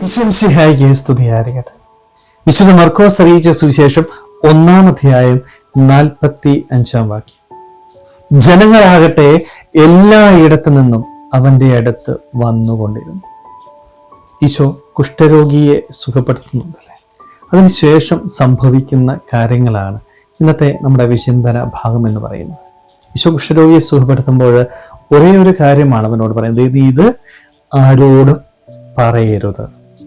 ഈശോമിശിഹായിക്ക് സ്തുതിയായിരിക്കട്ടെ. വിശുദ്ധ മർക്കോസ് അറിയിച്ച സുവിശേഷം 1-ാം അധ്യായം 45-ാം വാക്യം. ജനങ്ങളാകട്ടെ എല്ലായിടത്തു നിന്നും അവന്റെ അടുത്ത് വന്നുകൊണ്ടിരുന്നു. ഈശോ കുഷ്ഠരോഗിയെ സുഖപ്പെടുത്തുന്നുണ്ടല്ലേ. അതിനുശേഷം സംഭവിക്കുന്ന കാര്യങ്ങളാണ് ഇന്നത്തെ നമ്മുടെ വിചിന്തന ഭാഗം എന്ന് പറയുന്നത്. ഈശോ കുഷ്ഠരോഗിയെ സുഖപ്പെടുത്തുമ്പോൾ ഒരേ ഒരു കാര്യമാണ് അവനോട് പറയുന്നത്, ഇത് ആരോടും പറയരുത്.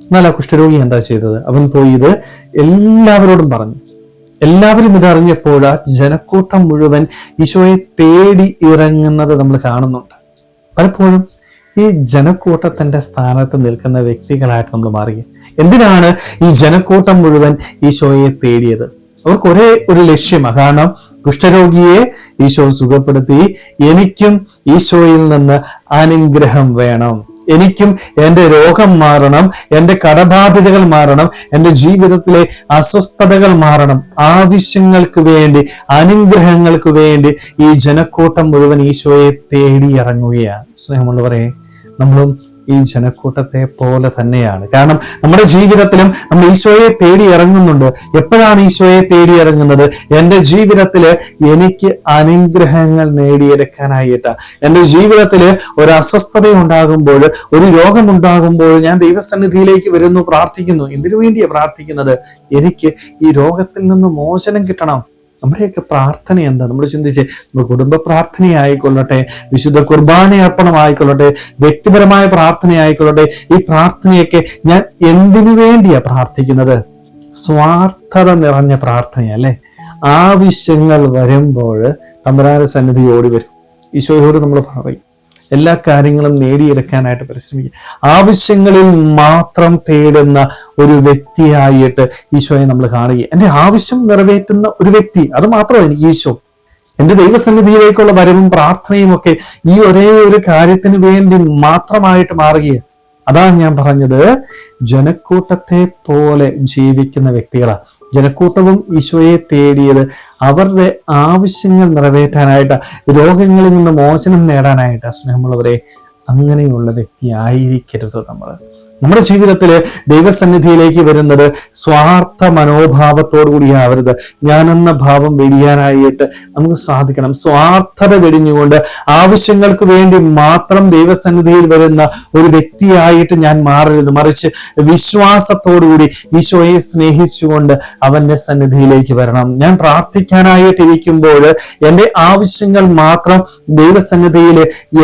എന്നാൽ ആ കുഷ്ഠരോഗി എന്താ ചെയ്തത്? അവൻ പോയി ഇത് എല്ലാവരോടും പറഞ്ഞു. എല്ലാവരും ഇതറിഞ്ഞപ്പോൾ ആ ജനക്കൂട്ടം മുഴുവൻ ഈശോയെ തേടി ഇറങ്ങുന്നത് നമ്മൾ കാണുന്നുണ്ട്. പലപ്പോഴും ഈ ജനക്കൂട്ടത്തിന്റെ സ്ഥാനത്ത് നിൽക്കുന്ന വ്യക്തികളായിട്ട് നമ്മൾ മാറി. എന്തിനാണ് ഈ ജനക്കൂട്ടം മുഴുവൻ ഈശോയെ തേടിയത്? അവർക്ക് ഒരേ ഒരു ലക്ഷ്യമാണ്. കാരണം കുഷ്ഠരോഗിയെ ഈശോ സുഖപ്പെടുത്തി, എനിക്കും ഈശോയിൽ നിന്ന് അനുഗ്രഹം വേണം, എനിക്കും എൻ്റെ രോഗം മാറണം, എൻ്റെ കടബാധ്യതകൾ മാറണം, എൻ്റെ ജീവിതത്തിലെ അസ്വസ്ഥതകൾ മാറണം. ആവശ്യങ്ങൾക്ക് വേണ്ടി, അനുഗ്രഹങ്ങൾക്ക് വേണ്ടി ഈ ജനക്കൂട്ടം മുഴുവൻ ഈശോയെ തേടി ഇറങ്ങുകയാണ്. സ്നേഹമുള്ളവരെ, നമ്മളും ഈ ജനക്കൂട്ടത്തെ പോലെ തന്നെയാണ്. കാരണം നമ്മുടെ ജീവിതത്തിലും നമ്മൾ ഈശോയെ തേടി ഇറങ്ങുന്നുണ്ട്. എപ്പോഴാണ് ഈശോയെ തേടി ഇറങ്ങുന്നത്? എൻ്റെ ജീവിതത്തില് എനിക്ക് അനുഗ്രഹങ്ങൾ നേടിയെടുക്കാനായിട്ട്, എൻ്റെ ജീവിതത്തില് ഒരു അസ്വസ്ഥത ഉണ്ടാകുമ്പോൾ, ഒരു രോഗമുണ്ടാകുമ്പോൾ ഞാൻ ദൈവസന്നിധിയിലേക്ക് വരുന്നു, പ്രാർത്ഥിക്കുന്നു. എന്തിനു വേണ്ടിയാണ് പ്രാർത്ഥിക്കുന്നത്? എനിക്ക് ഈ രോഗത്തിൽ നിന്ന് മോചനം കിട്ടണം. നമ്മുടെയൊക്കെ പ്രാർത്ഥന എന്താ? നമ്മൾ ചിന്തിച്ച്, നമ്മുടെ കുടുംബ പ്രാർത്ഥനയായിക്കൊള്ളട്ടെ, വിശുദ്ധ കുർബാന അർപ്പണമായിക്കൊള്ളട്ടെ, വ്യക്തിപരമായ പ്രാർത്ഥനയായിക്കൊള്ളട്ടെ, ഈ പ്രാർത്ഥനയൊക്കെ ഞാൻ എന്തിനു വേണ്ടിയാ പ്രാർത്ഥിക്കുന്നത്? സ്വാർത്ഥത നിറഞ്ഞ പ്രാർത്ഥനയല്ലേ? ആവശ്യങ്ങൾ വരുമ്പോൾ തമ്പുരാന്റെ സന്നിധി ഓടി വരും. ഈശോയോട് നമ്മൾ പറയും, എല്ലാ കാര്യങ്ങളും നേടിയെടുക്കാനായിട്ട് പരിശ്രമിക്കുക. ആവശ്യങ്ങളിൽ മാത്രം തേടുന്ന ഒരു വ്യക്തിയായിട്ട് ഈശോയെ നമ്മൾ കാണുക. എൻ്റെ ആവശ്യം നിറവേറ്റുന്ന ഒരു വ്യക്തി, അത് മാത്രമല്ല എനിക്ക് ഈശോ. എൻ്റെ ദൈവസന്നിധിയിലേക്കുള്ള വരവും പ്രാർത്ഥനയും ഒക്കെ ഈ ഒരേ ഒരു കാര്യത്തിന് വേണ്ടി മാത്രമായിട്ട് മാറുകയാണ്. അതാണ് ഞാൻ പറഞ്ഞത്, ജനക്കൂട്ടത്തെ പോലെ ജീവിക്കുന്ന വ്യക്തികളാണ്. ജനക്കൂട്ടവും ഈശോയെ തേടിയത് അവരുടെ ആവശ്യങ്ങൾ നിറവേറ്റാനായിട്ട്, രോഗങ്ങളിൽ നിന്ന് മോചനം നേടാനായിട്ട്. സ്നേഹമുള്ളവരെ, അങ്ങനെയുള്ള വ്യക്തി ആയിരിക്കരുത് നമ്മൾ. നമ്മുടെ ജീവിതത്തില് ദൈവസന്നിധിയിലേക്ക് വരുന്നത് സ്വാർത്ഥ മനോഭാവത്തോടു കൂടിയാവരുത്. ഞാനെന്ന ഭാവം വെടിയാനായിട്ട് നമുക്ക് സാധിക്കണം. സ്വാർത്ഥത വെടിഞ്ഞുകൊണ്ട് ആവശ്യങ്ങൾക്ക് വേണ്ടി മാത്രം ദൈവസന്നിധിയിൽ വരുന്ന ഒരു വ്യക്തിയായിട്ട് ഞാൻ മാറരുത്. മറിച്ച് വിശ്വാസത്തോടുകൂടി ഈശോയെ സ്നേഹിച്ചുകൊണ്ട് അവന്റെ സന്നിധിയിലേക്ക് വരണം. ഞാൻ പ്രാർത്ഥിക്കാനായിട്ടിരിക്കുമ്പോൾ എൻ്റെ ആവശ്യങ്ങൾ മാത്രം ദൈവസന്നിധിയിൽ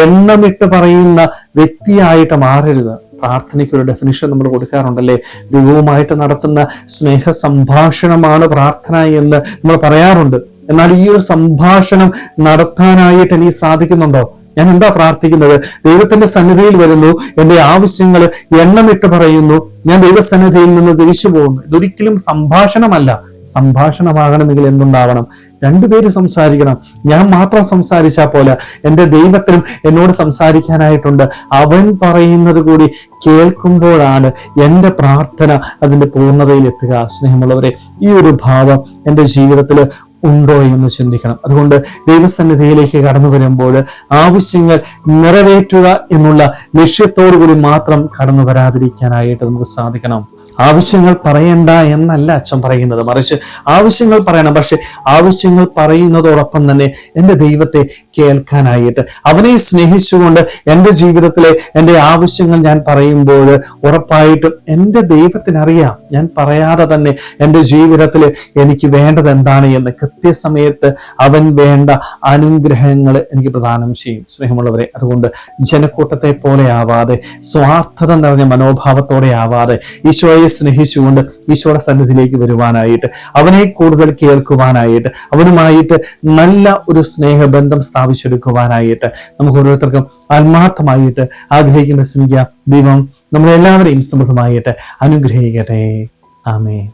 എണ്ണമിട്ട് പറയുന്ന വ്യക്തിയായിട്ട് മാറരുത്. പ്രാർത്ഥനയ്ക്കൊരു ഡെഫിനിഷൻ നമ്മൾ കൊടുക്കാറുണ്ടല്ലേ. ദൈവവുമായിട്ട് നടത്തുന്ന സ്നേഹ സംഭാഷണമാണ് പ്രാർത്ഥന എന്ന് നമ്മൾ പറയാറുണ്ട്. എന്നാൽ ഈ ഒരു സംഭാഷണം നടത്താനായിട്ട് എനിക്ക് സാധിക്കുന്നുണ്ടോ? ഞാൻ എന്താ പ്രാർത്ഥിക്കുന്നത്? ദൈവത്തിന്റെ സന്നിധിയിൽ വരുന്നു, എൻ്റെ ആവശ്യങ്ങൾ എണ്ണമിട്ട് പറയുന്നു, ഞാൻ ദൈവസന്നിധിയിൽ നിന്ന് തിരിച്ചു പോകുന്നു. ഇതൊരിക്കലും സംഭാഷണമല്ല. സംഭാഷണമാകണമെങ്കിൽ എന്തുണ്ടാവണം? രണ്ടുപേര് സംസാരിക്കണം. ഞാൻ മാത്രം സംസാരിച്ചാൽ പോലെ, എൻ്റെ ദൈവത്തിനും എന്നോട് സംസാരിക്കാനായിട്ടുണ്ട്. അവൻ പറയുന്നത് കൂടി കേൾക്കുമ്പോഴാണ് എൻ്റെ പ്രാർത്ഥന അതിൻ്റെ പൂർണ്ണതയിൽ എത്തുക. സ്നേഹമുള്ളവരെ, ഈ ഒരു ഭാവം എൻ്റെ ജീവിതത്തിൽ ഉണ്ടോ എന്ന് ചിന്തിക്കണം. അതുകൊണ്ട് ദൈവസന്നിധിയിലേക്ക് കടന്നു വരുമ്പോൾ ആവശ്യങ്ങൾ നിറവേറ്റുക എന്നുള്ള ലക്ഷ്യത്തോടു കൂടി മാത്രം കടന്നു വരാതിരിക്കാനായിട്ട് നമുക്ക് സാധിക്കണം. ആവശ്യങ്ങൾ പറയണ്ട എന്നല്ല അച്ഛൻ പറയുന്നത്, മറിച്ച് ആവശ്യങ്ങൾ പറയണം. പക്ഷെ ആവശ്യങ്ങൾ പറയുന്നതോടൊപ്പം തന്നെ എൻ്റെ ദൈവത്തെ കേൾക്കാനായിട്ട്, അവനെ സ്നേഹിച്ചുകൊണ്ട് എൻ്റെ ജീവിതത്തിലെ എൻ്റെ ആവശ്യങ്ങൾ ഞാൻ പറയുമ്പോൾ ഉറപ്പായിട്ടും എൻ്റെ ദൈവത്തിനറിയാം, ഞാൻ പറയാതെ തന്നെ എൻ്റെ ജീവിതത്തിൽ എനിക്ക് വേണ്ടത് എന്താണ് എന്ന്. കൃത്യസമയത്ത് അവൻ വേണ്ട അനുഗ്രഹങ്ങൾ എനിക്ക് പ്രദാനം ചെയ്യും. സ്നേഹമുള്ളവരെ, അതുകൊണ്ട് ജനക്കൂട്ടത്തെ പോലെ ആവാതെ, സ്വാർത്ഥത നിറഞ്ഞ മനോഭാവത്തോടെ ആവാതെ, ഈശോയെ സ്നേഹിച്ചുകൊണ്ട് ഈശോയുടെ സന്നിധിയിലേക്ക് വരുവാനായിട്ട്, അവനെ കൂടുതൽ കേൾക്കുവാനായിട്ട്, അവനുമായിട്ട് നല്ല ഒരു സ്നേഹബന്ധം സ്ഥാപിച്ചെടുക്കുവാനായിട്ട് നമുക്ക് ഓരോരുത്തർക്കും ആത്മാർത്ഥമായിട്ട് ആഗ്രഹിക്കുന്ന ശ്രമിക്കാം. ദൈവം നമ്മളെല്ലാവരെയും സമൃദ്ധമായിട്ട് അനുഗ്രഹിക്കട്ടെ. ആമേൻ.